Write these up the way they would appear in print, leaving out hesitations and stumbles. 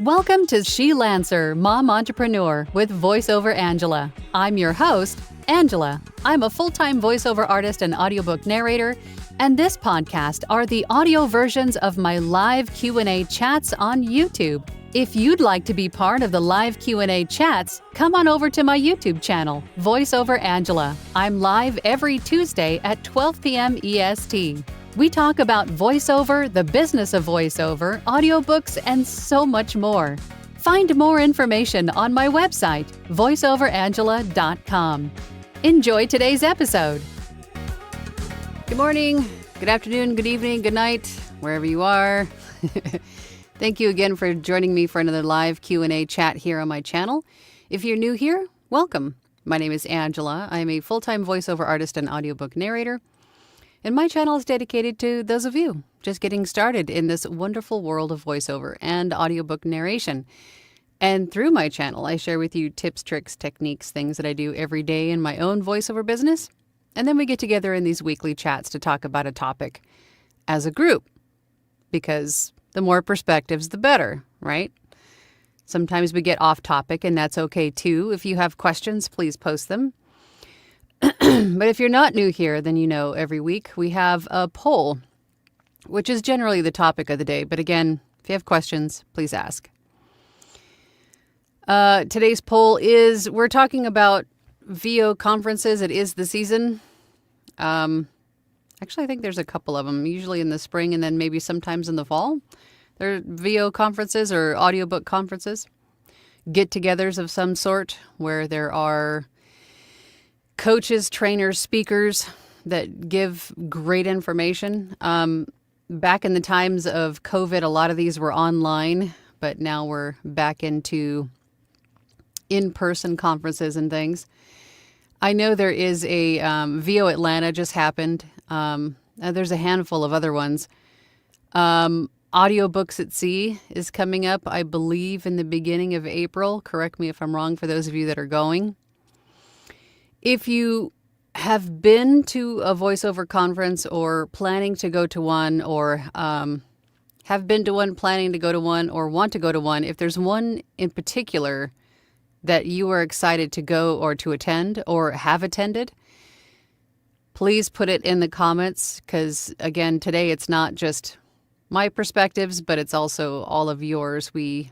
Welcome to She Lancer, Mom Entrepreneur with VoiceOver Angela. I'm your host, Angela. I'm a full-time voiceover artist and audiobook narrator, and this podcast are the audio versions of my live Q&A chats on YouTube. If you'd like to be part of the live Q&A chats, come on over to my YouTube channel, VoiceOver Angela. I'm live every Tuesday at 12 p.m. EST. We talk about voiceover, the business of voiceover, audiobooks, and so much more. Find more information on my website, voiceoverangela.com. Enjoy today's episode. Good morning, good afternoon, good evening, good night, wherever you are. Thank you again for joining me for another live Q&A chat here on my channel. If you're new here, welcome. My name is Angela. I'm a full-time voiceover artist and audiobook narrator. And my channel is dedicated to those of you just getting started in this wonderful world of voiceover and audiobook narration. And through my channel, I share with you tips, tricks, techniques, things that I do every day in my own voiceover business. And then we get together in these weekly chats to talk about a topic as a group. Because the more perspectives, the better, right? Sometimes we get off topic, and that's okay too. If you have questions, please post them. But if you're not new here, then you know every week we have a poll, which is generally the topic of the day. But again, if you have questions, please ask. Today's poll is, we're talking about VO conferences. It is the season. Actually, I think there's a couple of them, usually in the spring and then maybe sometimes in the fall. There are VO conferences or audiobook conferences, get-togethers of some sort where there are coaches, trainers, speakers that give great information. Back in the times of COVID, a lot of these were online, but now we're back into in-person conferences and things. I know there is a VO Atlanta just happened. There's a handful of other ones. Audiobooks at Sea is coming up, I believe, in the beginning of April. Correct me if I'm wrong for those of you that are going. If you have been to a voiceover conference or planning to go to one, or have been to one, planning to go to one, or want to go to one, if there's one in particular that you are excited to go or to attend or have attended, please put it in the comments, because again, today it's not just my perspectives, but it's also all of yours. We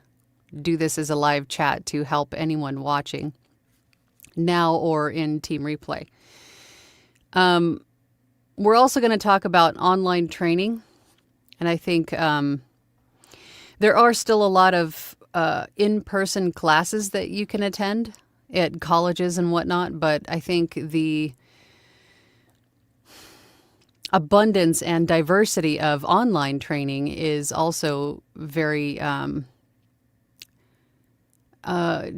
do this as a live chat to help anyone watching now or in team replay. We're also going to talk about online training. And I think there are still a lot of in-person classes that you can attend at colleges and whatnot. But I think the abundance and diversity of online training is also very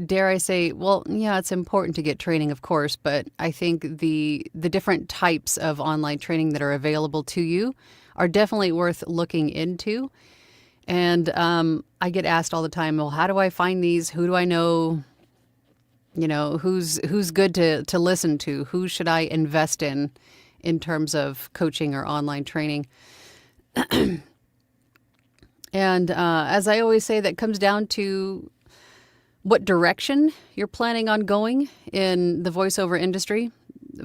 dare I say, well, yeah, it's important to get training, of course, but I think the different types of online training that are available to you are definitely worth looking into. And I get asked all the time, well, how do I find these? Who do I know? You know, who's good to listen to? Who should I invest in terms of coaching or online training? And as I always say, that comes down to what direction you're planning on going in the voiceover industry.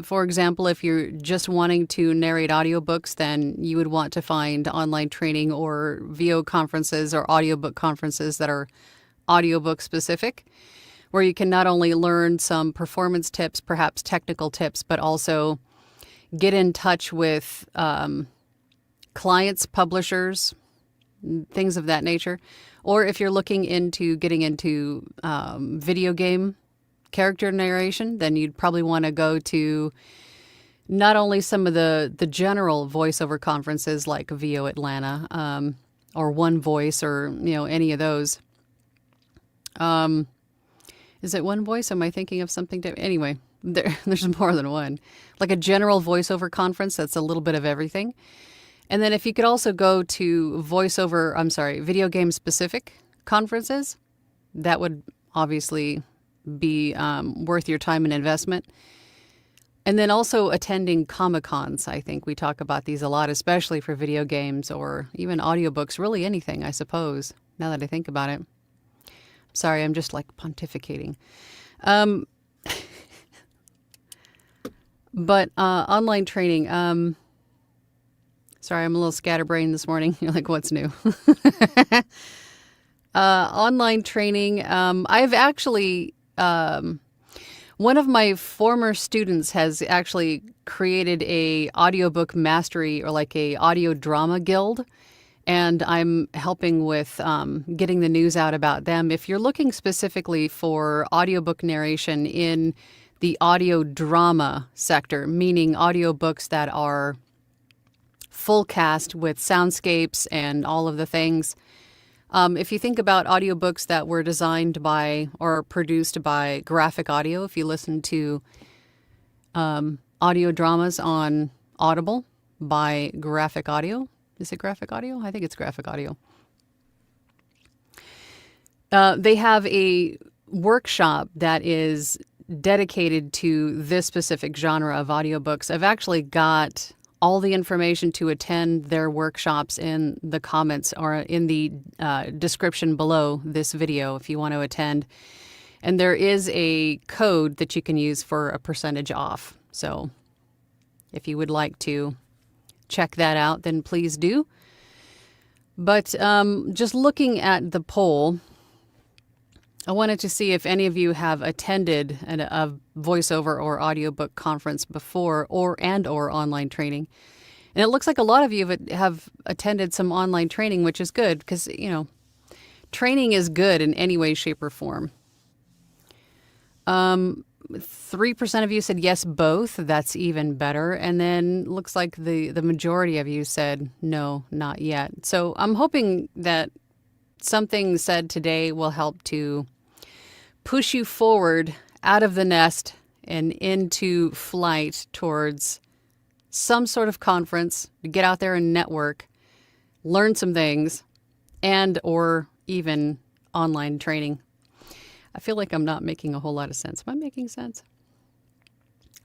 For example, if you're just wanting to narrate audiobooks, then you would want to find online training or VO conferences or audiobook conferences that are audiobook specific, where you can not only learn some performance tips, perhaps technical tips, but also get in touch with clients, publishers, things of that nature. Or if you're looking into getting into video game character narration, then you'd probably want to go to not only some of the general voiceover conferences like VO Atlanta or One Voice or, you know, any of those. Is it One Voice? Am I thinking of something different? Anyway, there's more than one. Like a general voiceover conference that's a little bit of everything. And then if you could also go to video game specific conferences, that would obviously be worth your time and investment. And then also attending Comic-Cons. I think we talk about these a lot, especially for video games or even audiobooks, really anything, I suppose, now that I think about it. Sorry, I'm just like pontificating. Um, but online training. Sorry, I'm a little scatterbrained this morning. You're like, what's new? Online training. I've actually, one of my former students has actually created a audiobook mastery or like a audio drama guild. And I'm helping with getting the news out about them. If you're looking specifically for audiobook narration in the audio drama sector, meaning audiobooks that are full cast with soundscapes and all of the things. If you think about audiobooks that were designed by or produced by Graphic Audio, if you listen to audio dramas on Audible by Graphic Audio, is it Graphic Audio? I think it's Graphic Audio. They have a workshop that is dedicated to this specific genre of audiobooks. I've actually got all the information to attend their workshops in the comments or in the description below this video if you want to attend. And there is a code that you can use for a percentage off. So if you would like to check that out, then please do. But just looking at the poll, I wanted to see if any of you have attended a voiceover or audiobook conference before or online training. And it looks like a lot of you have attended some online training, which is good because, training is good in any way, shape, or form. 3% of you said yes, both. That's even better. And then looks like the majority of you said no, not yet. So I'm hoping that something said today will help to push you forward out of the nest and into flight towards some sort of conference, get out there and network, learn some things, and or even online training. I feel like I'm not making a whole lot of sense. Am I making sense?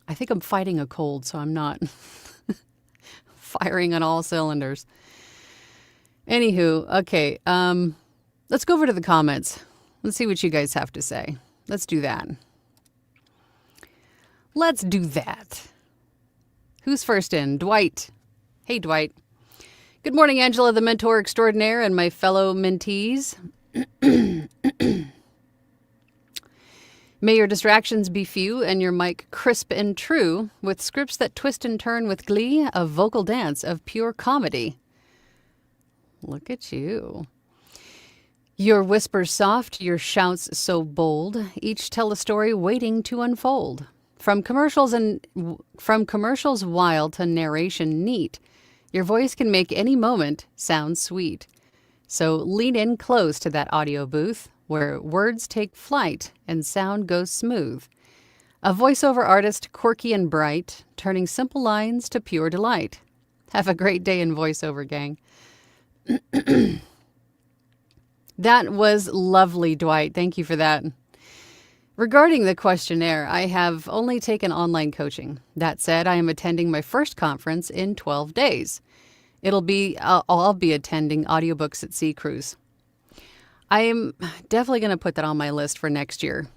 I think I'm fighting a cold, so I'm not firing on all cylinders. Anywho, okay, let's go over to the comments. Let's see what you guys have to say. Let's do that. Let's do that. Who's first in? Dwight. Hey, Dwight. Good morning, Angela, the mentor extraordinaire, and my fellow mentees. May your distractions be few and your mic crisp and true, with scripts that twist and turn with glee, a vocal dance of pure comedy. Look at you. Your whispers soft, your shouts so bold, each tell a story waiting to unfold. From commercials wild to narration neat, your voice can make any moment sound sweet. So lean in close to that audio booth where words take flight and sound goes smooth. A voiceover artist quirky and bright, turning simple lines to pure delight. Have a great day in voiceover, gang. That was lovely, Dwight. Thank you for that. Regarding the questionnaire, I have only taken online coaching. That said, I am attending my first conference in 12 days. I'll be attending Audiobooks at Sea Cruise. I am definitely going to put that on my list for next year.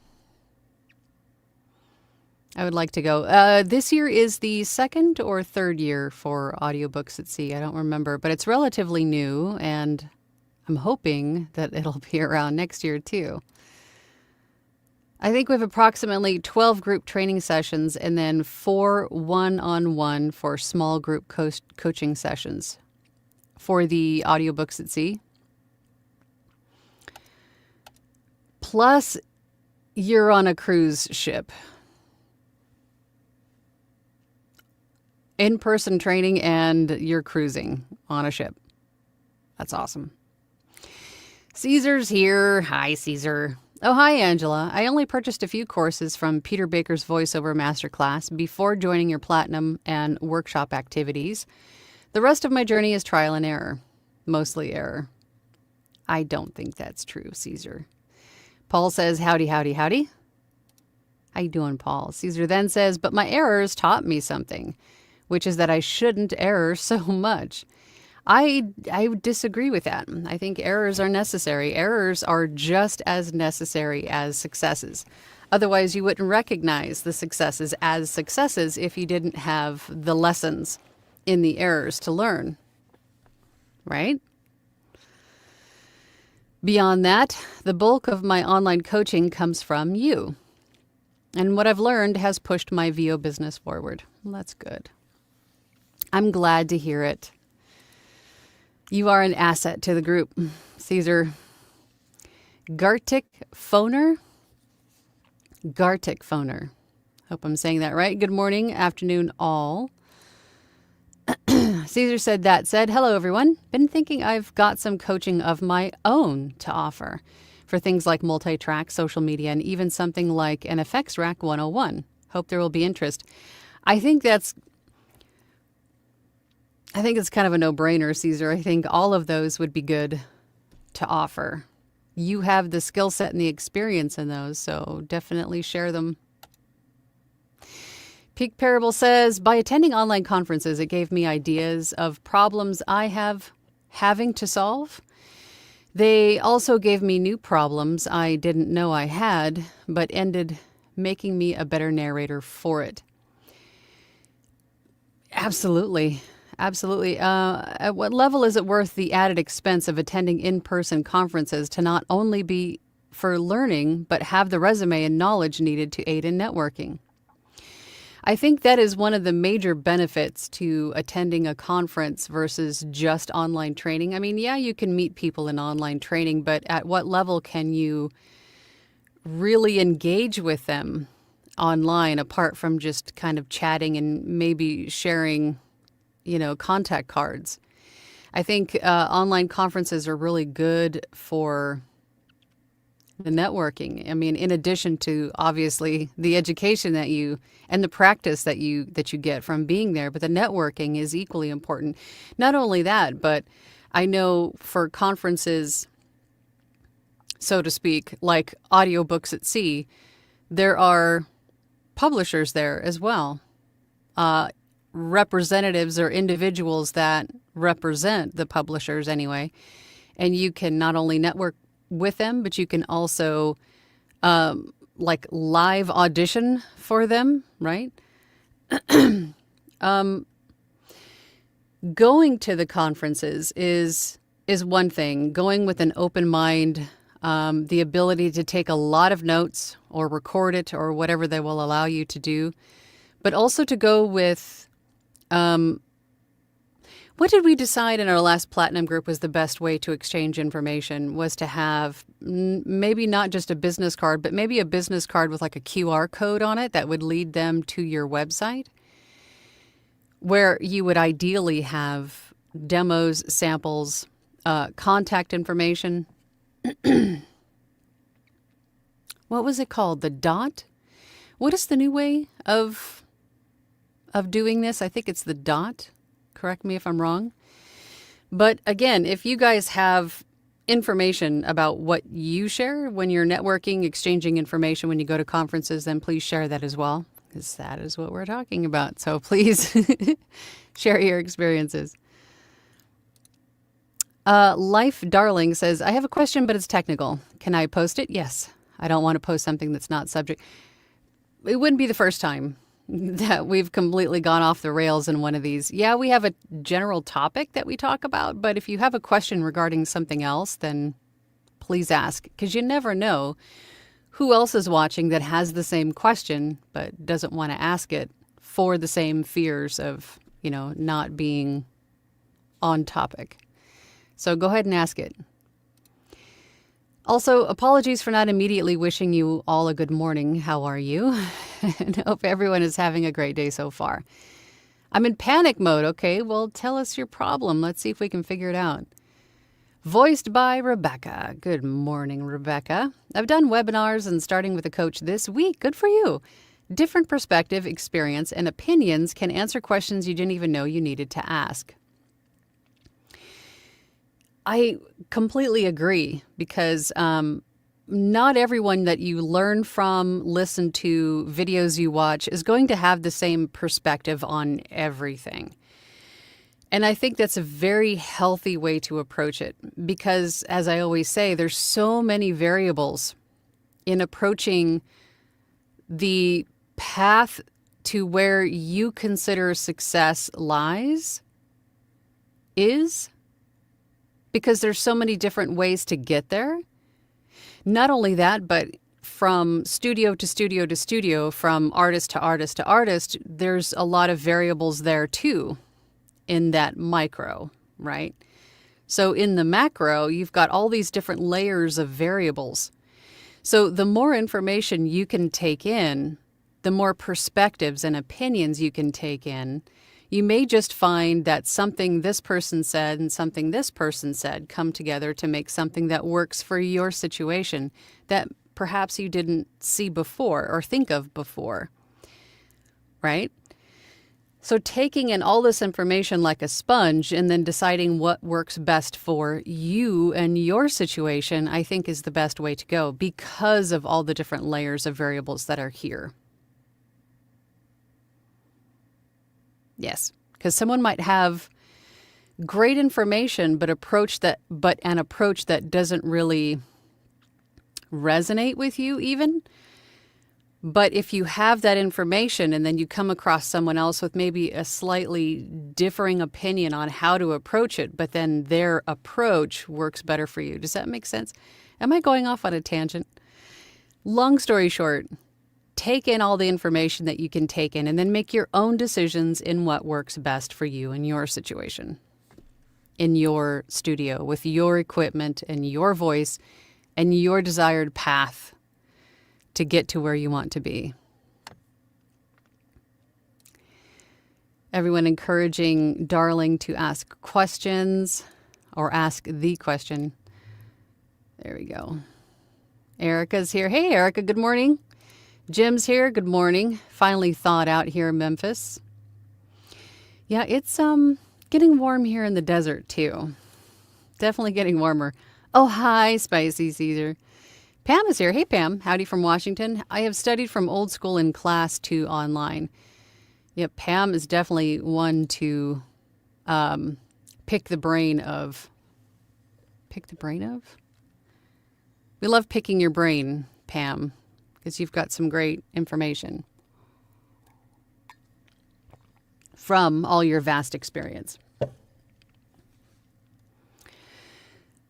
I would like to go. This year is the second or third year for Audiobooks at Sea. I don't remember, but it's relatively new, and I'm hoping that it'll be around next year too. I think we have approximately 12 group training sessions and then 4 one-on-one for small group coaching sessions for the Audiobooks at Sea. Plus, you're on a cruise ship. In-person training and you're cruising on a ship. That's awesome. Caesar's here. Hi, Caesar. Oh, hi, Angela. I only purchased a few courses from Peter Baker's voiceover masterclass before joining your platinum and workshop activities. The rest of my journey is trial and error. Mostly error. I don't think that's true, Caesar. Paul says, howdy, howdy, howdy. How you doing, Paul? Caesar then says, but my errors taught me something, which is that I shouldn't error so much. I disagree with that. I think errors are necessary. Errors are just as necessary as successes. Otherwise, you wouldn't recognize the successes as successes if you didn't have the lessons in the errors to learn, right? Beyond that, the bulk of my online coaching comes from you. And what I've learned has pushed my VO business forward. Well, that's good. I'm glad to hear it. You are an asset to the group. Caesar Gartic Phoner. Gartic Phoner. Hope I'm saying that right. Good morning, afternoon, all. Caesar said that said, hello, everyone. Been thinking I've got some coaching of my own to offer for things like multi-track, social media, and even something like an FX Rack 101. Hope there will be interest. I think it's kind of a no-brainer, Caesar. I think all of those would be good to offer. You have the skill set and the experience in those, so definitely share them. Peak Parable says, by attending online conferences, it gave me ideas of problems I have having to solve. They also gave me new problems I didn't know I had, but ended making me a better narrator for it. Absolutely. Absolutely. At what level is it worth the added expense of attending in-person conferences to not only be for learning, but have the resume and knowledge needed to aid in networking? I think that is one of the major benefits to attending a conference versus just online training. I mean, yeah, you can meet people in online training, but at what level can you really engage with them online apart from just kind of chatting and maybe sharing, contact cards? I think online conferences are really good for the networking. I mean, in addition to obviously the education that you and the practice that you get from being there, but the networking is equally important. Not only that, but I know for conferences, so to speak, like Audiobooks at Sea, there are publishers there as well. Representatives or individuals that represent the publishers anyway. And you can not only network with them, but you can also live audition for them, right? Going to the conferences is one thing. Going with an open mind, the ability to take a lot of notes or record it or whatever they will allow you to do, but also to go with what did we decide in our last platinum group was the best way to exchange information was to have maybe not just a business card, but maybe a business card with like a QR code on it that would lead them to your website, where you would ideally have demos, samples, contact information. What was it called? The dot? What is the new way of doing this? I think it's the dot. Correct me if I'm wrong. But again, if you guys have information about what you share when you're networking, exchanging information when you go to conferences, then please share that as well, because that is what we're talking about. So please share your experiences. Life Darling says, I have a question, but it's technical. Can I post it? Yes. I don't want to post something that's not subject. It wouldn't be the first time that we've completely gone off the rails in one of these. Yeah, we have a general topic that we talk about, but if you have a question regarding something else, then please ask, because you never know who else is watching that has the same question but doesn't want to ask it for the same fears of, not being on topic. So go ahead and ask it. Also, apologies for not immediately wishing you all a good morning. How are you? And hope everyone is having a great day so far. I'm in panic mode. Okay, well, tell us your problem. Let's see if we can figure it out. Voiced by Rebecca. Good morning, Rebecca. I've done webinars and starting with a coach this week. Good for you. Different perspective, experience, and opinions can answer questions you didn't even know you needed to ask. I completely agree, because not everyone that you learn from, listen to, videos you watch is going to have the same perspective on everything. And I think that's a very healthy way to approach it because, as I always say, there's so many variables in approaching the path to where you consider success lies is because there's so many different ways to get there. Not only that, but from studio to studio to studio, from artist to artist to artist, there's a lot of variables there too in that micro, right? So in the macro, you've got all these different layers of variables. So the more information you can take in, the more perspectives and opinions you can take in, you may just find that something this person said and something this person said come together to make something that works for your situation that perhaps you didn't see before or think of before, right? So taking in all this information like a sponge and then deciding what works best for you and your situation, I think is the best way to go because of all the different layers of variables that are here. Yes, because someone might have great information, but an approach that doesn't really resonate with you even. But if you have that information and then you come across someone else with maybe a slightly differing opinion on how to approach it, but then their approach works better for you. Does that make sense? Am I going off on a tangent? Long story short, take in all the information that you can take in and then make your own decisions in what works best for you in your situation, in your studio, with your equipment and your voice and your desired path to get to where you want to be. Everyone encouraging Darling to ask questions or ask the question. There we go. Erica's here. Hey, Erica, good morning. Jim's here. Good morning. Finally thawed out here in Memphis. Yeah, it's getting warm here in the desert too. Definitely getting warmer. Oh, hi, Spicy Caesar. Pam is here. Hey, Pam. Howdy from Washington. I have studied from old school in class to online. Yep, Pam is definitely one to pick the brain of. Pick the brain of? We love picking your brain, Pam, because you've got some great information from all your vast experience.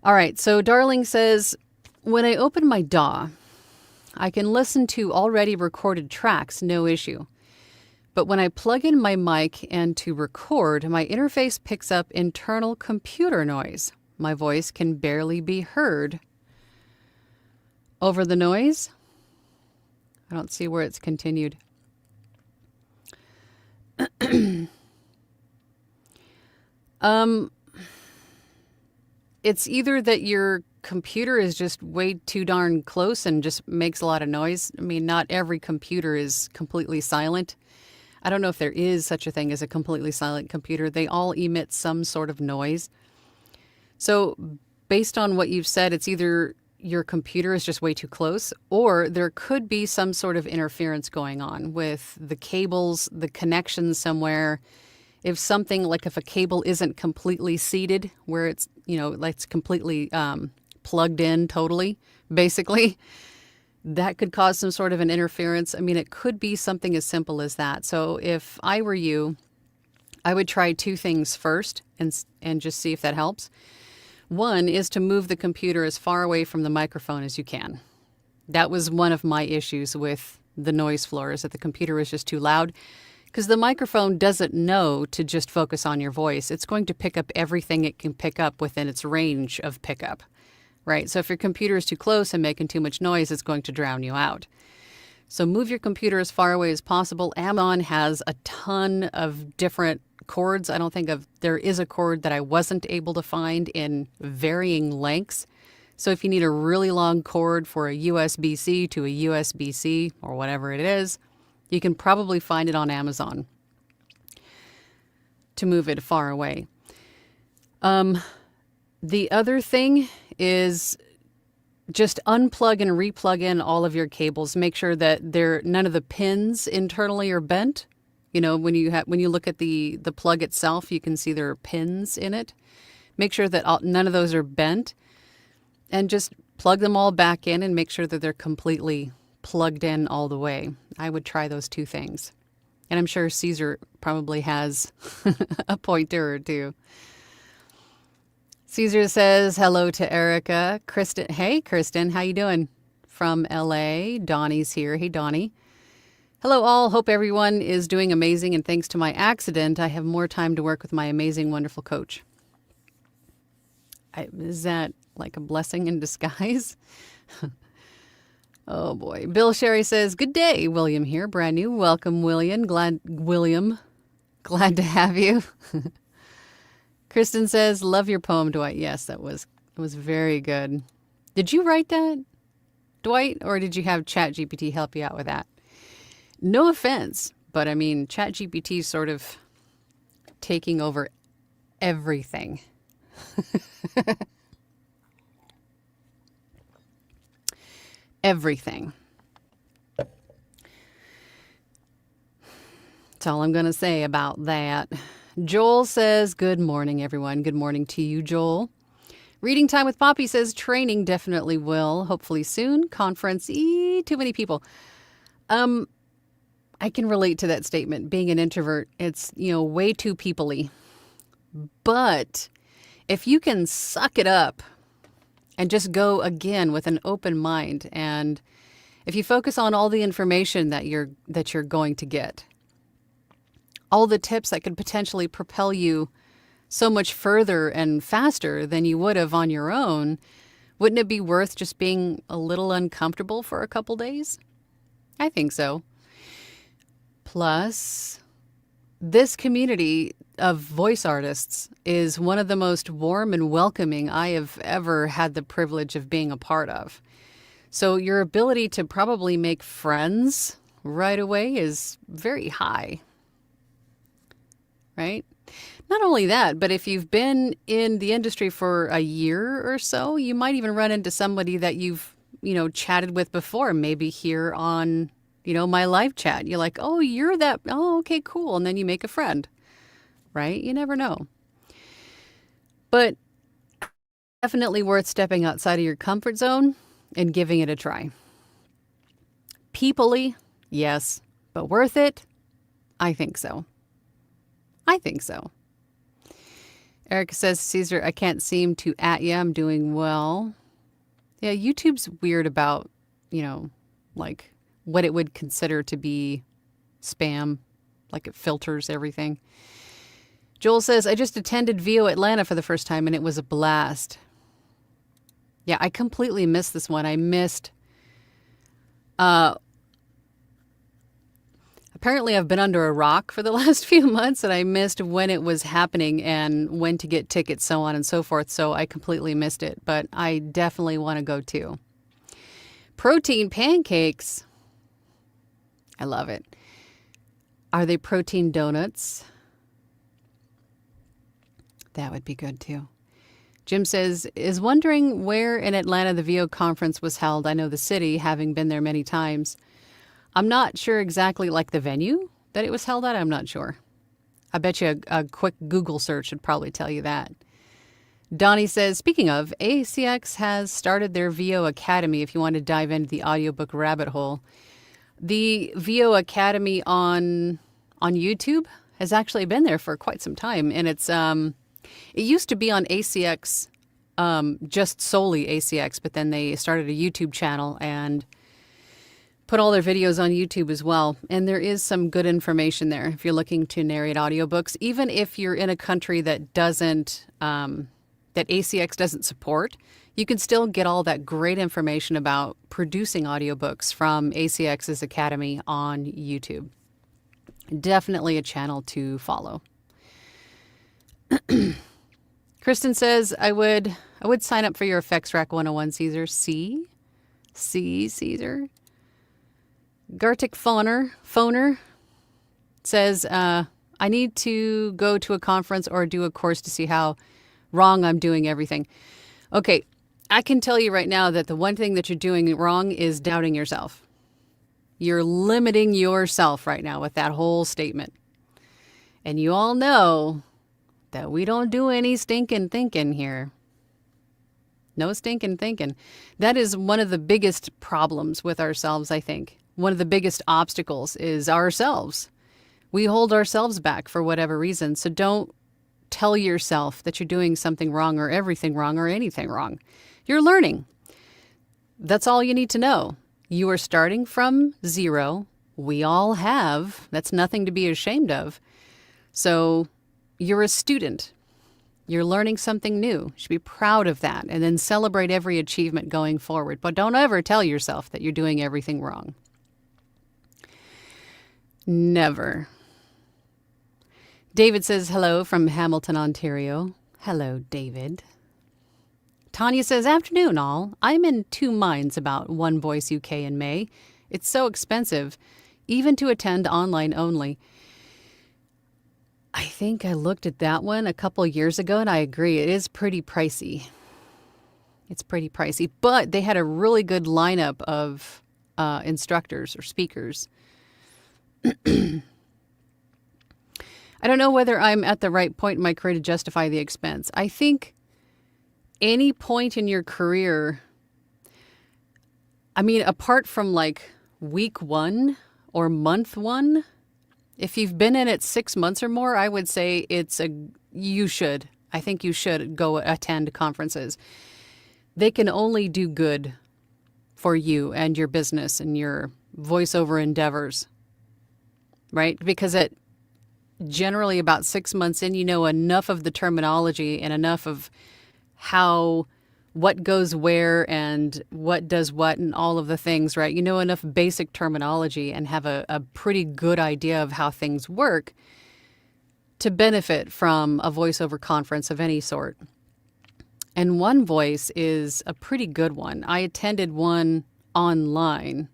All right, so Darling says, when I open my DAW, I can listen to already recorded tracks, no issue. But when I plug in my mic and to record, my interface picks up internal computer noise. My voice can barely be heard. Over the noise? I don't see where it's continued. It's either that your computer is just way too darn close and just makes a lot of noise. I mean, not every computer is completely silent. I don't know if there is such a thing as a completely silent computer. They all emit some sort of noise. So based on what you've said, it's either your computer is just way too close, or there could be some sort of interference going on with the cables, the connections somewhere. If something like if a cable isn't completely seated where it's, like it's completely plugged in totally, basically, that could cause some sort of an interference. I mean, it could be something as simple as that. So if I were you, I would try two things first and just see if that helps. One is to move the computer as far away from the microphone as you can. That was one of my issues with the noise floor, is that the computer was just too loud. Because the microphone doesn't know to just focus on your voice. It's going to pick up everything it can pick up within its range of pickup, right? So if your computer is too close and making too much noise, it's going to drown you out. So move your computer as far away as possible. Amazon has a ton of different cords. I don't think there is a cord that I wasn't able to find in varying lengths. So if you need a really long cord for a USB-C to a USB-C or whatever it is, you can probably find it on Amazon to move it far away. The other thing is just unplug and replug in all of your cables. Make sure that none of the pins internally are bent You know, when you look at the plug itself, you can see there are pins in it. Make sure that none of those are bent, and just plug them all back in and make sure that they're completely plugged in all the way. I would try those two things. And I'm sure Caesar probably has a pointer or two. Caesar says hello to Erica. Kristen, hey Kristen, how you doing? From LA. Donnie's here. Hey Donnie. Hello all. Hope everyone is doing amazing, and thanks to my accident, I have more time to work with my amazing, wonderful coach. Is that like a blessing in disguise? Oh boy. Bill Sherry says, good day. William here, brand new. Welcome, William. Glad to have you. Kristen says, love your poem, Dwight. Yes, it was very good. Did you write that, Dwight, or did you have ChatGPT help you out with that? No offense, but I mean, ChatGPT is sort of taking over everything. Everything. That's all I'm going to say about that. Joel says, good morning, everyone. Good morning to you, Joel. Reading Time with Poppy says, training definitely will. Hopefully soon. Conference, too many people. I can relate to that statement. Being an introvert, it's, way too people-y. But if you can suck it up and just go again with an open mind, and if you focus on all the information that you're going to get, all the tips that could potentially propel you so much further and faster than you would have on your own, wouldn't it be worth just being a little uncomfortable for a couple days? I think so. Plus, this community of voice artists is one of the most warm and welcoming I have ever had the privilege of being a part of. So your ability to probably make friends right away is very high, right? Not only that, but if you've been in the industry for a year or so, you might even run into somebody that you've, chatted with before, maybe here on, my live chat. You're like, oh, you're that. Oh, okay, cool. And then you make a friend. Right? You never know. But definitely worth stepping outside of your comfort zone and giving it a try. People-y, yes, but worth it? I think so. Erica says, Caesar, I can't seem to at you. I'm doing well. Yeah, YouTube's weird about, like what it would consider to be spam. Like it filters everything. Joel says, I just attended VO Atlanta for the first time, and it was a blast. Yeah, I completely missed this one. I missed... apparently, I've been under a rock for the last few months, and I missed when it was happening and when to get tickets, so on and so forth. So I completely missed it, but I definitely want to go too. Protein pancakes. I love it. Are they protein donuts? That would be good too. Jim says, is wondering where in Atlanta the VO conference was held. I know the city, having been there many times. I'm not sure exactly like the venue that it was held at. I'm not sure. I bet you a quick Google search would probably tell you that. Donnie says, speaking of, ACX has started their VO Academy if you want to dive into the audiobook rabbit hole. The VO Academy on YouTube has actually been there for quite some time, and it's it used to be on ACX, just solely ACX, but then they started a YouTube channel and put all their videos on YouTube as well. And there is some good information there if you're looking to narrate audiobooks, even if you're in a country that doesn't, that ACX doesn't support, you can still get all that great information about producing audiobooks from ACX's Academy on YouTube. Definitely a channel to follow. Kristen says, I would sign up for your Effects Rack 101, Caesar. See, Caesar. Gartic Phoner says, I need to go to a conference or do a course to see how wrong I'm doing everything. Okay, I can tell you right now that the one thing that you're doing wrong is doubting yourself. You're limiting yourself right now with that whole statement. And you all know that we don't do any stinking thinking here. No stinking thinking. That is one of the biggest problems with ourselves, I think. One of the biggest obstacles is ourselves. We hold ourselves back for whatever reason. So don't tell yourself that you're doing something wrong or everything wrong or anything wrong. You're learning. That's all you need to know. You are starting from zero. We all have. That's nothing to be ashamed of. So you're a student. You're learning something new. You should be proud of that and then celebrate every achievement going forward. But don't ever tell yourself that you're doing everything wrong. Never. David says hello from Hamilton, Ontario. Hello, David. Tanya says, afternoon all. I'm in two minds about One Voice UK in May. It's so expensive, even to attend online only. I think I looked at that one a couple of years ago, and I agree. It is pretty pricey. It's pretty pricey, but they had a really good lineup of instructors or speakers. I don't know whether I'm at the right point in my career to justify the expense. I think any point in your career, I mean, apart from like week one or month one, if you've been in it 6 months or more, I would say you should. I think you should go attend conferences. They can only do good for you and your business and your voiceover endeavors, right? Because at generally about 6 months in, you know enough of the terminology and enough of what goes where and what does what and all of the things, right? You know enough basic terminology and have a pretty good idea of how things work to benefit from a voiceover conference of any sort. And One Voice is a pretty good one. I attended one online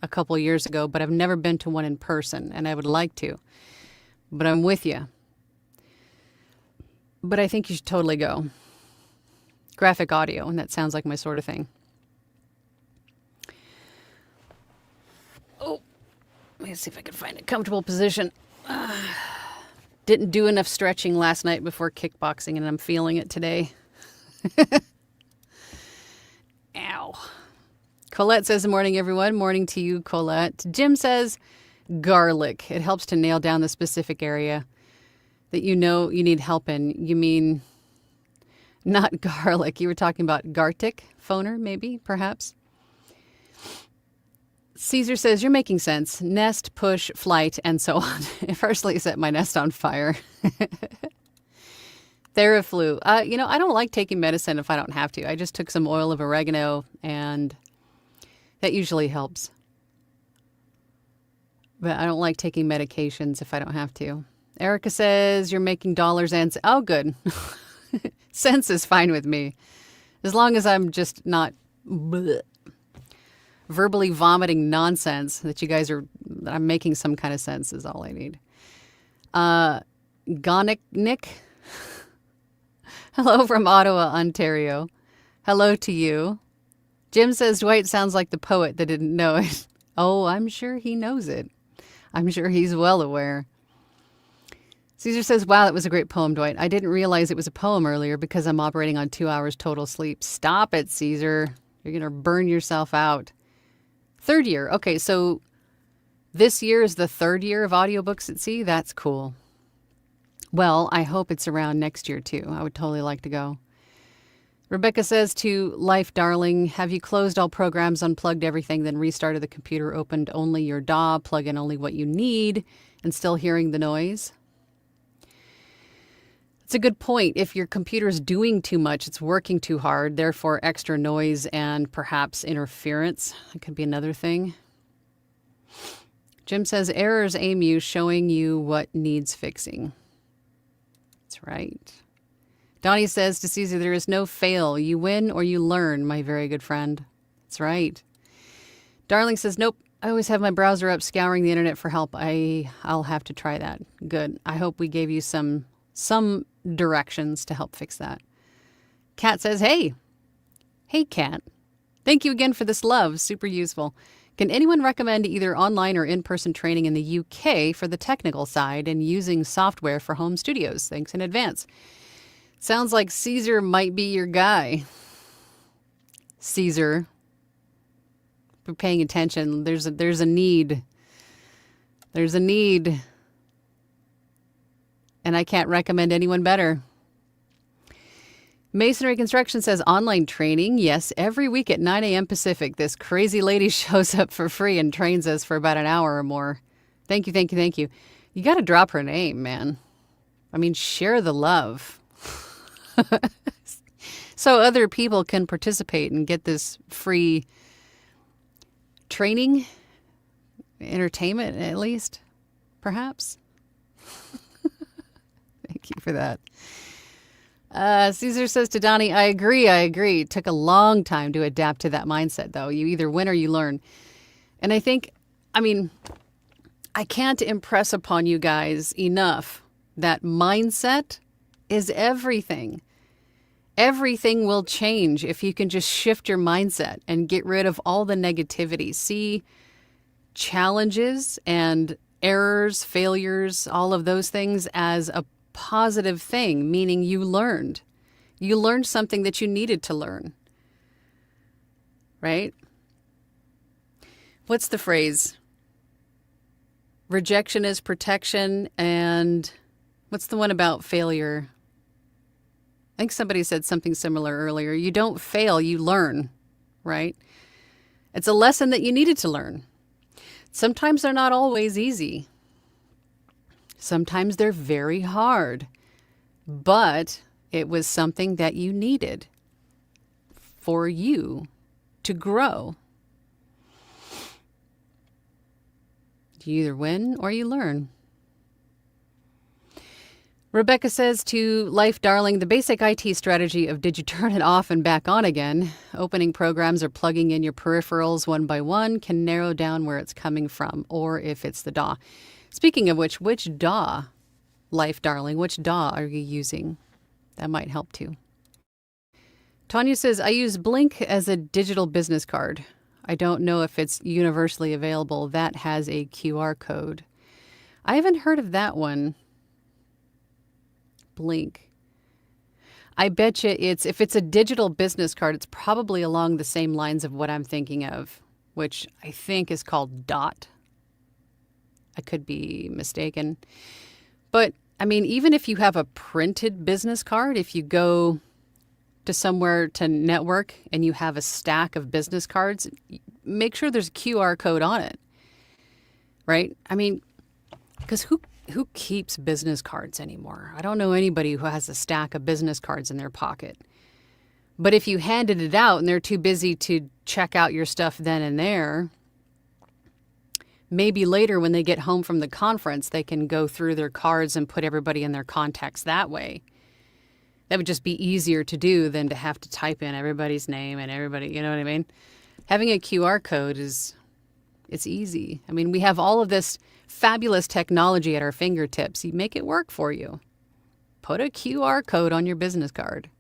a couple of years ago, but I've never been to one in person, and I would like to. But I'm with you. But I think you should totally go. Graphic audio, and that sounds like my sort of thing. Oh, let me see if I can find a comfortable position. Didn't do enough stretching last night before kickboxing, and I'm feeling it today. Ow. Colette says, good morning, everyone. Morning to you, Colette. Jim says, garlic. It helps to nail down the specific area that you know you need help in. You mean not garlic. You were talking about Gartic phoner, maybe, perhaps. Caesar says, you're making sense. Nest, push, flight, and so on. It firstly set my nest on fire. Theraflu. I don't like taking medicine if I don't have to. I just took some oil of oregano, and that usually helps. But I don't like taking medications if I don't have to. Erica says, you're making dollars and... Oh, good. Sense is fine with me. As long as I'm just not verbally vomiting nonsense that I'm making some kind of sense is all I need. Gonic Nick. Hello from Ottawa, Ontario. Hello to you. Jim says Dwight sounds like the poet that didn't know it. Oh, I'm sure he knows it. I'm sure he's well aware. Caesar says, wow, that was a great poem, Dwight. I didn't realize it was a poem earlier because I'm operating on 2 hours total sleep. Stop it, Caesar. You're going to burn yourself out. Third year. Okay, so this year is the third year of audiobooks at sea. That's cool. Well, I hope it's around next year, too. I would totally like to go. Rebecca says to Life Darling, have you closed all programs, unplugged everything, then restarted the computer, opened only your DAW, plug in only what you need, and still hearing the noise? It's a good point. If your computer's doing too much, it's working too hard, therefore extra noise and perhaps interference. That could be another thing. Jim says, errors aim you, showing you what needs fixing. That's right. Donnie says to Caesar, there is no fail. You win or you learn, my very good friend. That's right. Darling says, nope. I always have my browser up scouring the internet for help. I'll have to try that. Good. I hope we gave you some directions to help fix that. Kat says, hey, Kat. Thank you again for this love. Super useful. Can anyone recommend either online or in-person training in the UK for the technical side and using software for home studios? Thanks in advance. Sounds like Caesar might be your guy. Caesar, if you're paying attention, there's a need. There's a need. And I can't recommend anyone better. Masonry Construction says online training. Yes, every week at 9 a.m. Pacific, this crazy lady shows up for free and trains us for about an hour or more. Thank you, thank you, thank you. You got to drop her name, man. I mean, share the love. So other people can participate and get this free training, entertainment at least, perhaps. Thank you for that. Caesar says to Donnie, I agree. It took a long time to adapt to that mindset, though. You either win or you learn. And I think, I can't impress upon you guys enough that mindset is everything. Everything will change if you can just shift your mindset and get rid of all the negativity. See challenges and errors, failures, all of those things as a positive thing, meaning you learned. You learned something that you needed to learn. Right? What's the phrase? Rejection is protection, and what's the one about failure? I think somebody said something similar earlier. You don't fail, you learn, right? It's a lesson that you needed to learn. Sometimes they're not always easy. Sometimes they're very hard, but it was something that you needed for you to grow. You either win or you learn. Rebecca says to Life Darling, the basic IT strategy of did you turn it off and back on again? Opening programs or plugging in your peripherals one by one can narrow down where it's coming from or if it's the DAW. Speaking of which DAW, Life Darling, which DAW are you using? That might help too. Tanya says, I use Blink as a digital business card. I don't know if it's universally available. That has a QR code. I haven't heard of that one. Blink. I bet you if it's a digital business card, it's probably along the same lines of what I'm thinking of, which I think is called DOT. I could be mistaken. But, even if you have a printed business card, if you go to somewhere to network and you have a stack of business cards, make sure there's a QR code on it, right? Because who keeps business cards anymore? I don't know anybody who has a stack of business cards in their pocket. But if you handed it out and they're too busy to check out your stuff then and there, maybe later when they get home from the conference, they can go through their cards and put everybody in their contacts that way. That would just be easier to do than to have to type in everybody's name and everybody, you know what I mean? Having a QR code it's easy. We have all of this fabulous technology at our fingertips. You make it work for you. Put a QR code on your business card.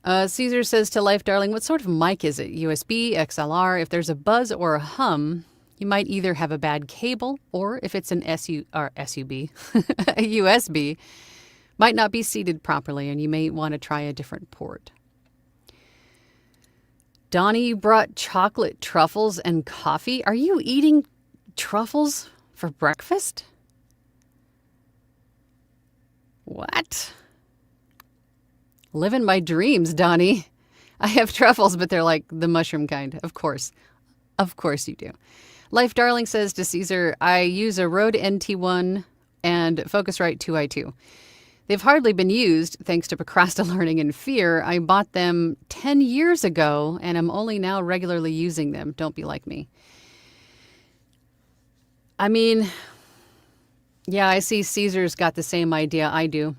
Caesar says to Life Darling, what sort of mic is it? USB, XLR? If there's a buzz or a hum, you might either have a bad cable or if it's an a USB, might not be seated properly and you may want to try a different port. Donnie, you brought chocolate truffles and coffee. Are you eating truffles for breakfast? What? Living my dreams, Donnie. I have truffles, but they're like the mushroom kind. Of course. Of course you do. Life Darling says to Caesar, I use a Rode NT1 and Focusrite 2i2. They've hardly been used thanks to procrastinating and fear. I bought them 10 years ago and I'm only now regularly using them. Don't be like me. Yeah, I see Caesar's got the same idea I do.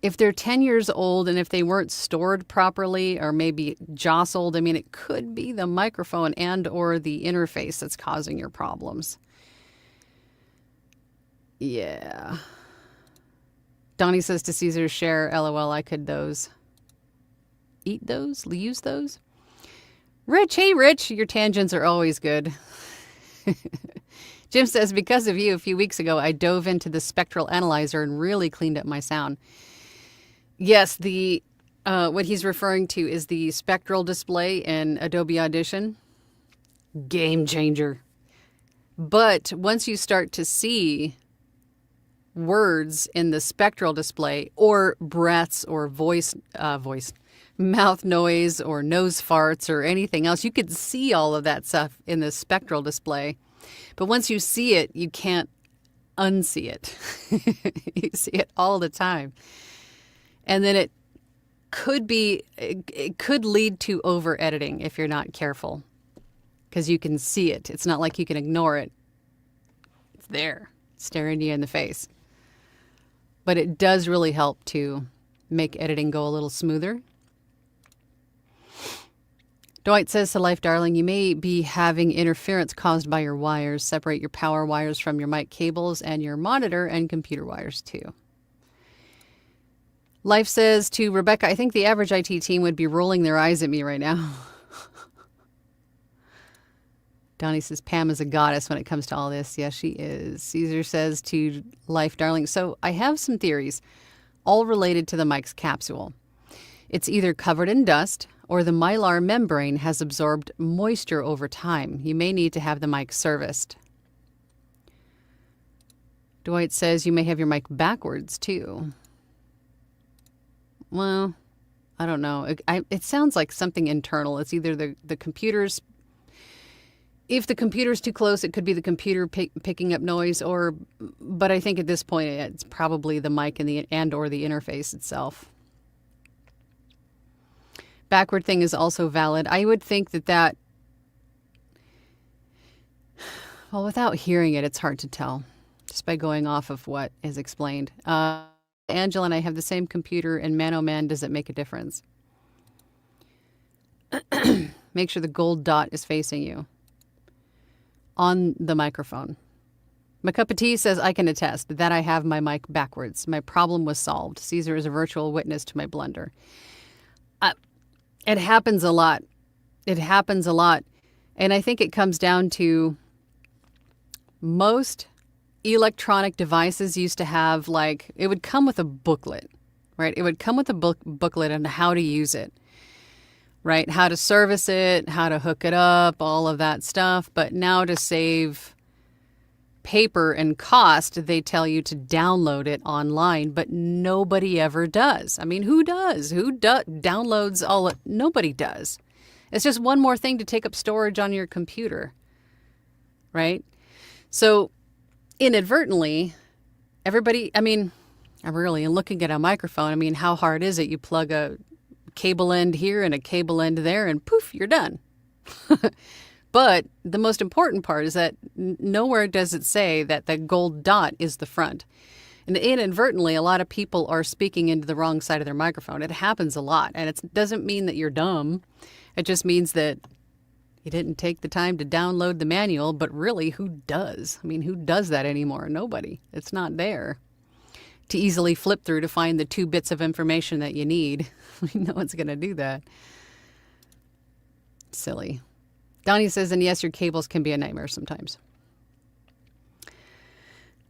If they're 10 years old and if they weren't stored properly or maybe jostled, it could be the microphone and or the interface that's causing your problems. Yeah. Donnie says to Caesar, share, LOL, I could use those. Rich, hey Rich, your tangents are always good. Jim says, because of you, a few weeks ago, I dove into the spectral analyzer and really cleaned up my sound. Yes, the what he's referring to is the spectral display in Adobe Audition. Game changer. But once you start to see words in the spectral display, or breaths, or mouth noise, or nose farts, or anything else, you could see all of that stuff in the spectral display. But once you see it, you can't unsee it. You see it all the time. And then it could lead to over editing if you're not careful, because you can see it. It's not like you can ignore it. It's there, staring you in the face. But it does really help to make editing go a little smoother. Dwight says to Life Darling, you may be having interference caused by your wires. Separate your power wires from your mic cables and your monitor and computer wires too. Life says to Rebecca, I think the average IT team would be rolling their eyes at me right now. Donnie says Pam is a goddess when it comes to all this. Yes, she is. Caesar says to Life Darling, so I have some theories, all related to the mic's capsule. It's either covered in dust, or the mylar membrane has absorbed moisture over time. You may need to have the mic serviced. Dwight says you may have your mic backwards, too. Well, I don't know. It sounds like something internal. It's either the computer's... If the computer's too close, it could be the computer picking up noise, but I think at this point it's probably the mic and or the interface itself. Backward thing is also valid. I would think that well, without hearing it, it's hard to tell just by going off of what is explained. Angela and I have the same computer, and man, oh man, does it make a difference. Make sure the gold dot is facing you on the microphone. My cup of tea says, I can attest that I have my mic backwards. My problem was solved. Caesar is a virtual witness to my blunder. It happens a lot. It happens a lot. And I think it comes down to most electronic devices used to have, like, it would come with a booklet, right? It would come with a booklet on how to use it, right? How to service it, how to hook it up, all of that stuff. But now to save paper and cost, they tell you to download it online, but nobody ever does. I mean, who does? Downloads all it? Nobody does. It's just one more thing to take up storage on your computer, right? So inadvertently, everybody, I mean, really, in looking at a microphone, I mean, how hard is it? You plug a cable end here and a cable end there and poof, you're done. But the most important part is that nowhere does it say that the gold dot is the front. And inadvertently, a lot of people are speaking into the wrong side of their microphone. It happens a lot. And it doesn't mean that you're dumb. It just means that you didn't take the time to download the manual. But really, who does? I mean, who does that anymore? Nobody. It's not there to easily flip through to find the 2 bits of information that you need. No one's going to do that. Silly. Donnie says, and yes, your cables can be a nightmare sometimes.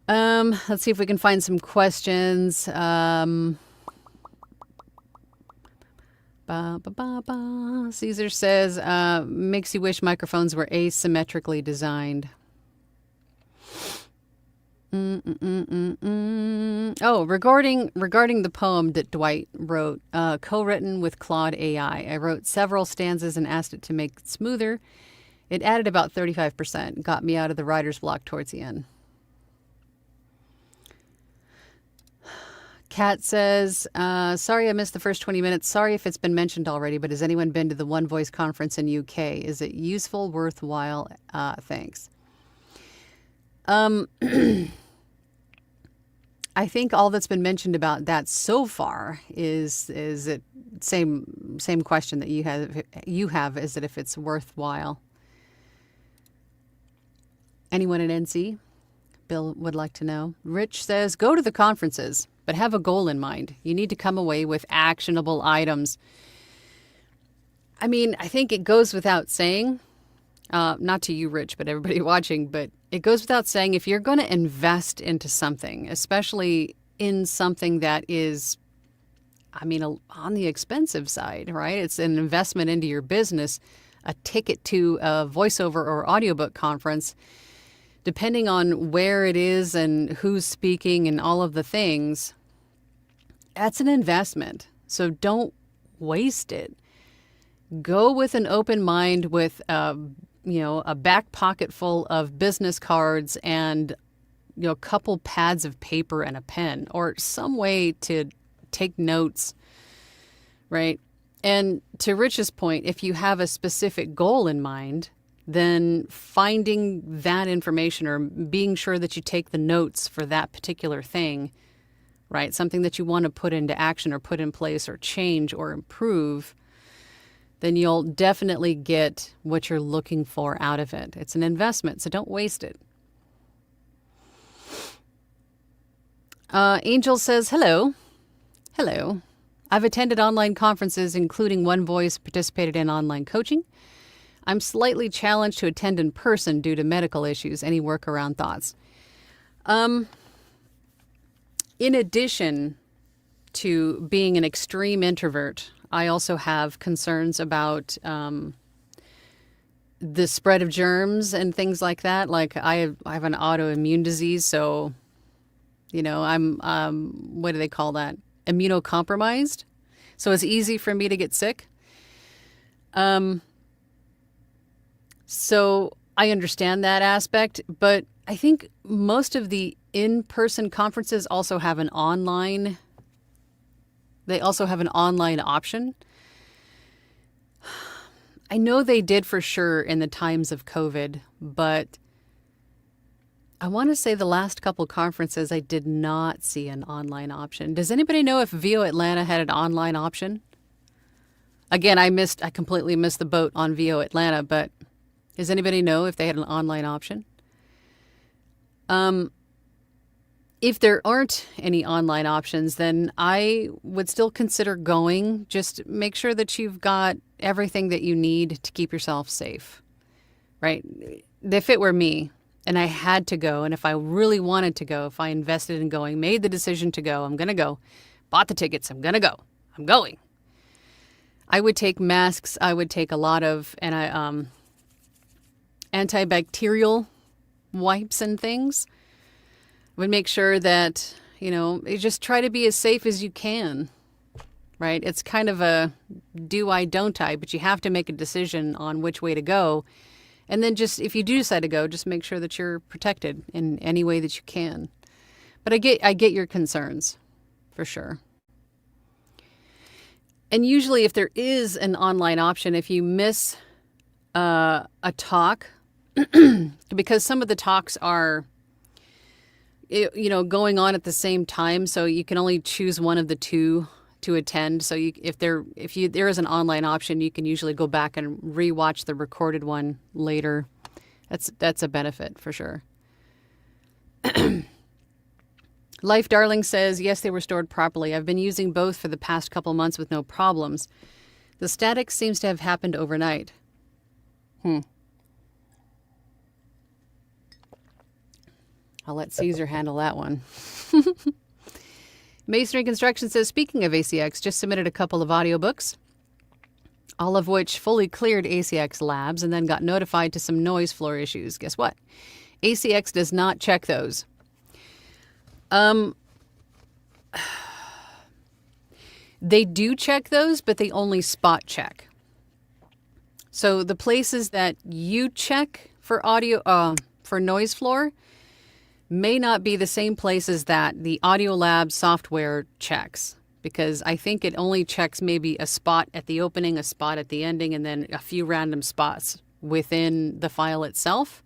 Let's see if we can find some questions. Caesar says, makes you wish microphones were asymmetrically designed. Oh, regarding the poem that Dwight wrote, co-written with Claude AI. I wrote several stanzas and asked it to make it smoother. It added about 35%, got me out of the writer's block towards the end. Kat says, sorry I missed the first 20 minutes. Sorry if it's been mentioned already, but has anyone been to the One Voice conference in UK? Is it useful, worthwhile? Thanks. I think all that's been mentioned about that so far is it same question that you have, is it if it's worthwhile? Anyone at NC? Bill would like to know. Rich says, go to the conferences, but have a goal in mind. You need to come away with actionable items. I mean, I think it goes without saying, not to you, Rich, but everybody watching, but it goes without saying if you're going to invest into something, especially in something that is, I mean, on the expensive side, right? It's an investment into your business, a ticket to a voiceover or audiobook conference, depending on where it is and who's speaking and all of the things, that's an investment. So don't waste it. Go with an open mind with, a back pocket full of business cards and, a couple pads of paper and a pen or some way to take notes, right? And to Rich's point, if you have a specific goal in mind, then finding that information or being sure that you take the notes for that particular thing, right? Something that you want to put into action or put in place or change or improve, then you'll definitely get what you're looking for out of it. It's an investment, so don't waste it. Angel says, hello. Hello. I've attended online conferences, including One Voice, participated in online coaching. I'm slightly challenged to attend in person due to medical issues. Any workaround thoughts? In addition to being an extreme introvert, I also have concerns about the spread of germs and things like that. Like I have an autoimmune disease, so I'm what do they call that? Immunocompromised. So it's easy for me to get sick. So I understand that aspect, but I think most of the in-person conferences also have an online. They also have an online option. I know they did for sure in the times of COVID, but I want to say the last couple conferences I did not see an online option. Does anybody know if VO Atlanta had an online option? Again, I completely missed the boat on VO Atlanta, but does anybody know if they had an online option? If there aren't any online options, then I would still consider going. Just make sure that you've got everything that you need to keep yourself safe, right? If it were me and I had to go, and if I really wanted to go, if I invested in going, made the decision to go, I'm going to go, bought the tickets, I'm going to go, I'm going. I would take masks. I would take a lot of antibacterial wipes and things. Would make sure that, you just try to be as safe as you can, right? It's kind of a do I, don't I, but you have to make a decision on which way to go. And then just, if you do decide to go, just make sure that you're protected in any way that you can. But I get your concerns, for sure. And usually if there is an online option, if you miss a talk, because some of the talks are going on at the same time, so you can only choose one of the two to attend. So if there is an online option, you can usually go back and rewatch the recorded one later. That's a benefit for sure. Life Darling says, yes, they were stored properly. I've been using both for the past couple months with no problems. The static seems to have happened overnight. I'll let Caesar handle that one. Masonry Construction says, speaking of ACX, just submitted a couple of audiobooks, all of which fully cleared ACX labs and then got notified to some noise floor issues. Guess what? ACX does not check those. They do check those, but they only spot check. So the places that you check for for noise floor may not be the same places that the Audiolab software checks, because I think it only checks maybe a spot at the opening, a spot at the ending, and then a few random spots within the file itself.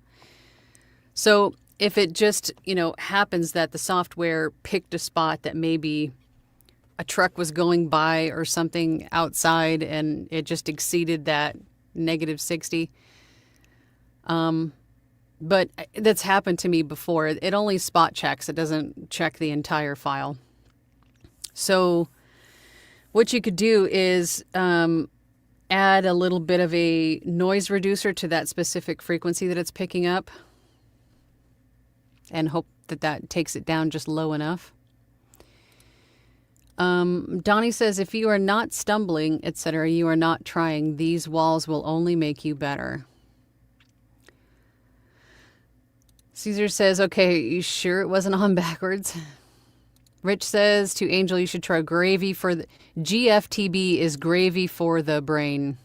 So if it just, happens that the software picked a spot that maybe a truck was going by or something outside and it just exceeded that -60, but that's happened to me before. It only spot checks. It doesn't check the entire file. So what you could do is add a little bit of a noise reducer to that specific frequency that it's picking up and hope that that takes it down just low enough. Donnie says, if you are not stumbling, etc., you are not trying. These walls will only make you better. Caesar says, okay, you sure it wasn't on backwards? Rich says to Angel, you should try gravy for the... GFTB is gravy for the brain.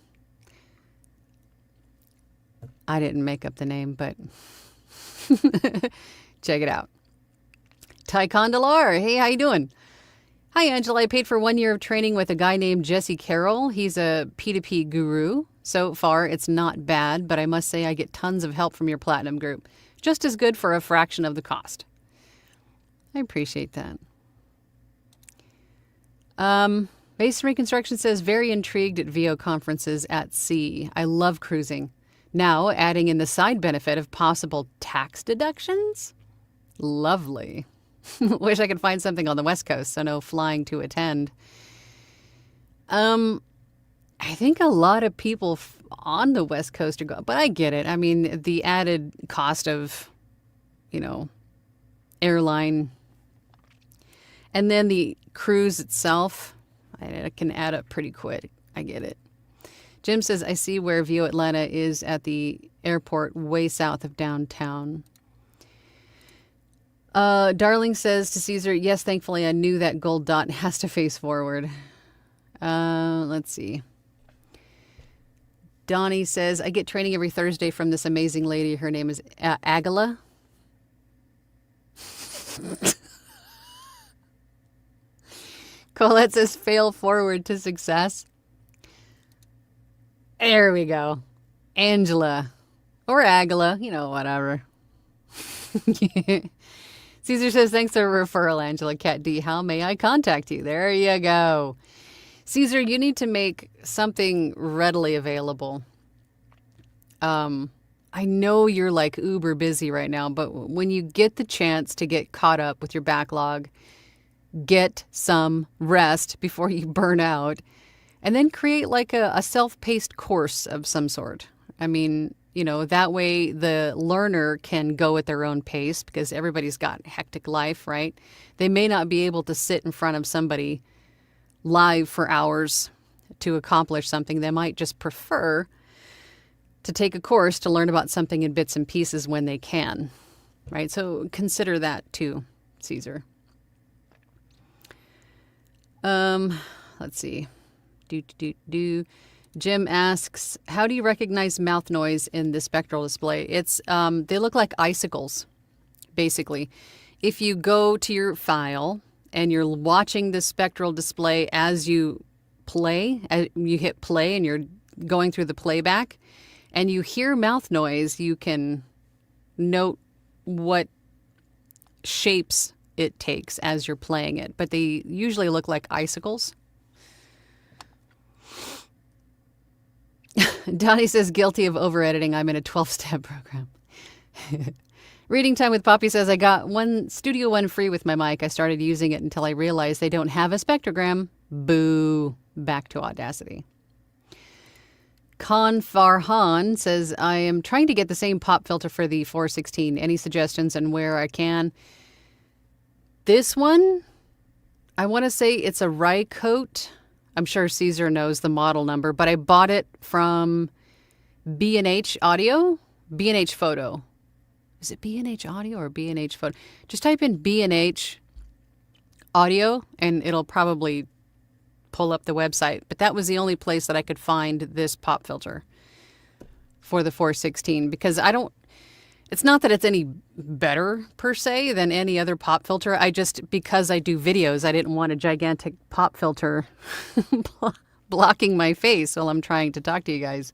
I didn't make up the name, but check it out. Ty Condolar, hey, how you doing? Hi, Angela. I paid for 1 year of training with a guy named Jesse Carroll. He's a P2P guru. So far, it's not bad, but I must say I get tons of help from your Platinum group. Just as good for a fraction of the cost. I appreciate that. Masonry Construction says, very intrigued at VO conferences at sea. I love cruising. Now, adding in the side benefit of possible tax deductions? Lovely. Wish I could find something on the West Coast, so no flying to attend. I think a lot of people on the West Coast are going, but I get it. I mean, the added cost of, airline, and then the cruise itself, it can add up pretty quick. I get it. Jim says, I see where VO Atlanta is at the airport way south of downtown. Darling says to Caesar, yes, thankfully I knew that gold dot has to face forward. Let's see. Donnie says, I get training every Thursday from this amazing lady. Her name is Agala. Colette says, fail forward to success. There we go. Angela. Or Agala, whatever. Caesar says, thanks for the referral, Angela. Cat D, how may I contact you? There you go. Caesar, you need to make something readily available. I know you're like uber busy right now, but when you get the chance to get caught up with your backlog, get some rest before you burn out, and then create like a self-paced course of some sort. I mean, that way the learner can go at their own pace because everybody's got a hectic life, right? They may not be able to sit in front of somebody live for hours to accomplish something. They might just prefer to take a course to learn about something in bits and pieces when they can, right? So consider that too, Caesar. Let's see. Jim asks, how do you recognize mouth noise in the spectral display? It's they look like icicles, basically. If you go to your file and you're watching the spectral display as you play, as you hit play and you're going through the playback, and you hear mouth noise, you can note what shapes it takes as you're playing it. But they usually look like icicles. Donnie says, guilty of over-editing. I'm in a 12-step program. Reading Time with Poppy says, I got Studio One free with my mic. I started using it until I realized they don't have a spectrogram. Boo. Back to Audacity. Khan Farhan says, I am trying to get the same pop filter for the 416. Any suggestions and where I can? This one, I want to say it's a Rycote. I'm sure Caesar knows the model number, but I bought it from B&H Audio, B&H Photo. Is it B&H Audio or B&H Photo? Just type in B&H Audio and it'll probably pull up the website. But that was the only place that I could find this pop filter for the 416 because it's not that it's any better per se than any other pop filter. Because I do videos, I didn't want a gigantic pop filter blocking my face while I'm trying to talk to you guys.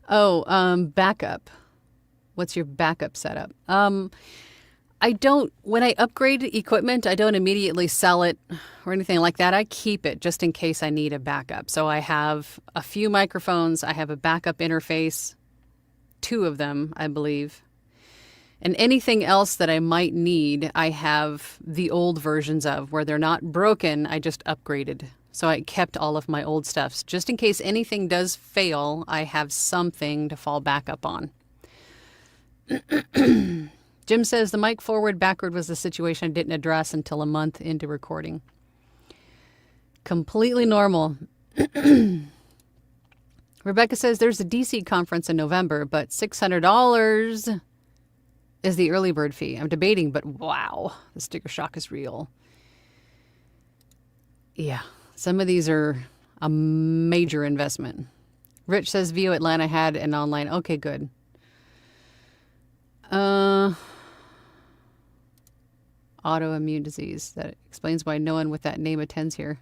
Backup. What's your backup setup? When I upgrade equipment, I don't immediately sell it or anything like that. I keep it just in case I need a backup. So I have a few microphones. I have a backup interface, 2 of them, I believe. And anything else that I might need, I have the old versions of where they're not broken. I just upgraded. So I kept all of my old stuffs. Just in case anything does fail, I have something to fall back up on. Jim says the mic forward backward was the situation I didn't address until a month into recording. Completely normal. Rebecca says there's a DC conference in November, but $600 is the early bird fee. I'm debating, but wow, the sticker shock is real. Yeah, some of these are a major investment. Rich says VO Atlanta had an online. Okay, good. Autoimmune disease. That explains why no one with that name attends here.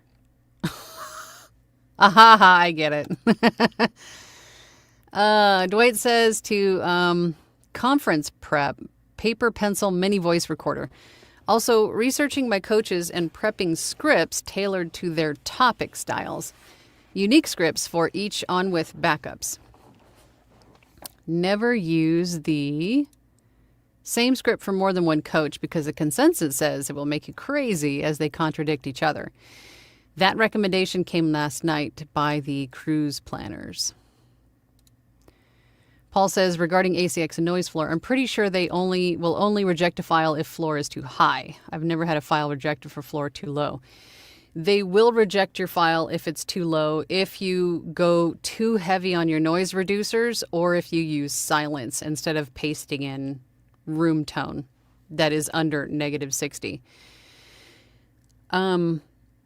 Aha, I get it. Dwight says to conference prep, paper, pencil, mini voice recorder. Also, researching my coaches and prepping scripts tailored to their topic styles. Unique scripts for each on with backups. Never use the same script for more than one coach because the consensus says it will make you crazy as they contradict each other. That recommendation came last night by the cruise planners. Paul says, regarding ACX and noise floor, I'm pretty sure they will only reject a file if floor is too high. I've never had a file rejected for floor too low. They will reject your file if it's too low, if you go too heavy on your noise reducers, or if you use silence instead of pasting in room tone that is under -60.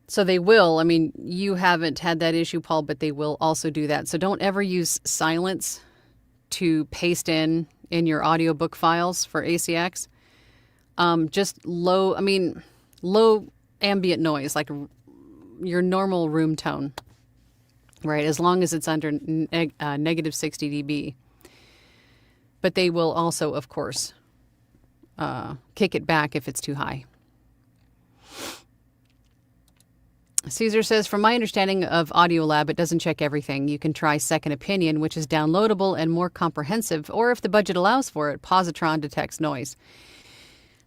So they will. I mean, you haven't had that issue, Paul, but they will also do that. So don't ever use silence to paste in your audiobook files for ACX. Just low ambient noise, like your normal room tone, right? As long as it's under -60 dB. But they will also, of course, kick it back if it's too high. Caesar says, from my understanding of Audiolab, it doesn't check everything. You can try Second Opinion, which is downloadable and more comprehensive, or if the budget allows for it, Positron detects noise.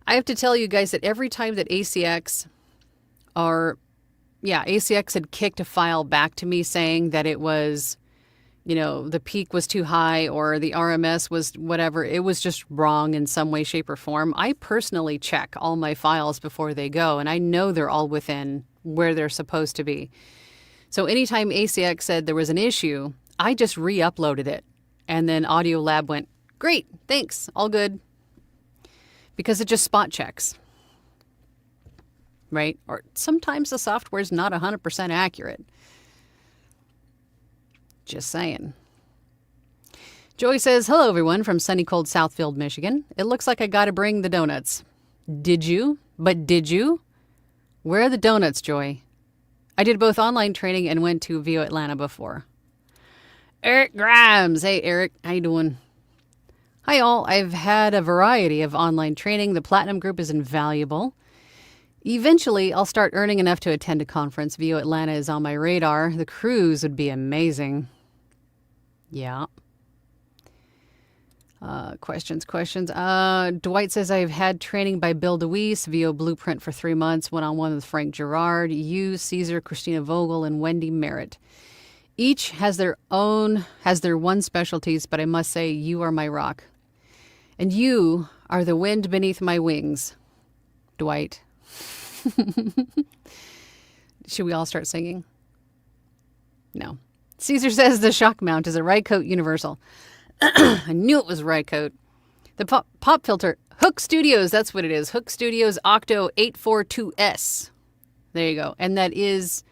I have to tell you guys that every time that ACX had kicked a file back to me saying that it was, the peak was too high or the RMS was whatever, it was just wrong in some way, shape, or form. I personally check all my files before they go, and I know they're all within where they're supposed to be. So anytime ACX said there was an issue, I just re-uploaded it. And then Audiolab went, great, thanks, all good. Because it just spot checks. Right? Or sometimes the software is not 100% accurate. Just saying. Joey says, hello everyone from sunny cold Southfield, Michigan. It looks like I gotta bring the donuts. Did you? But did you? Where are the donuts, Joy? I did both online training and went to VO Atlanta before. Eric Grimes. Hey, Eric. How you doing? Hi, all. I've had a variety of online training. The Platinum Group is invaluable. Eventually, I'll start earning enough to attend a conference. VO Atlanta is on my radar. The cruise would be amazing. Yeah. Questions. Dwight says, I've had training by Bill DeWeese, VO Blueprint for 3 months, one-on-one with Frank Gerard, you, Caesar, Christina Vogel, and Wendy Merritt. Each has their one specialties, but I must say you are my rock. And you are the wind beneath my wings, Dwight. Should we all start singing? No. Caesar says the shock mount is a Rycote Universal. I knew it was Rycote. The pop filter, Hook Studios, that's what it is. Hook Studios Octo 842S. There you go. And that is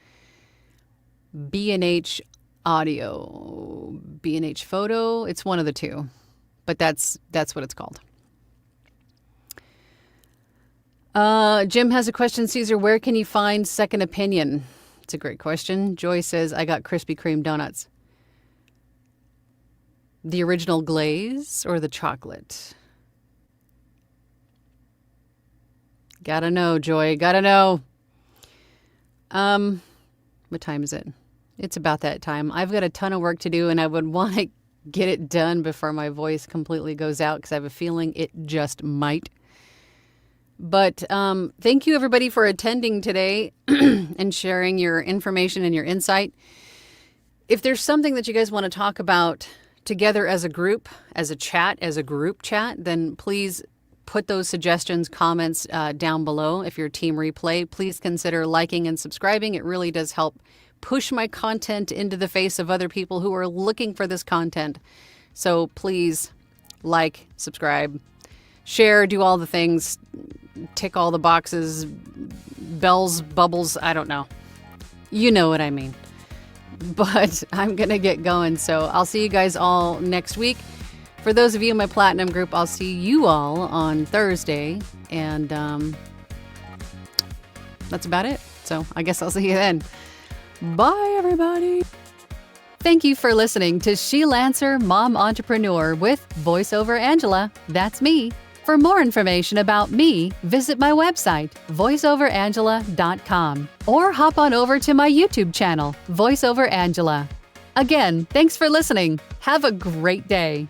B&H Audio. B&H Photo. It's one of the two. But that's what it's called. Jim has a question. Caesar, where can you find Second Opinion? It's a great question. Joy says, I got Krispy Kreme donuts. The original glaze or the chocolate? Gotta know, Joy. Gotta know. What time is it? It's about that time. I've got a ton of work to do, and I would want to get it done before my voice completely goes out because I have a feeling it just might. But thank you, everybody, for attending today and sharing your information and your insight. If there's something that you guys want to talk about together as a group, as a chat, as a group chat, then please put those suggestions, comments down below. If you're Team Replay, please consider liking and subscribing. It really does help push my content into the face of other people who are looking for this content. So please like, subscribe, share, do all the things, tick all the boxes, bells, bubbles, I don't know. You know what I mean. But I'm going to get going. So I'll see you guys all next week. For those of you in my Platinum group, I'll see you all on Thursday. And that's about it. So I guess I'll see you then. Bye, everybody. Thank you for listening to She Lancer Mom Entrepreneur with VoiceOver Angela. That's me. For more information about me, visit my website, voiceoverangela.com, or hop on over to my YouTube channel, VoiceOver Angela. Again, thanks for listening. Have a great day.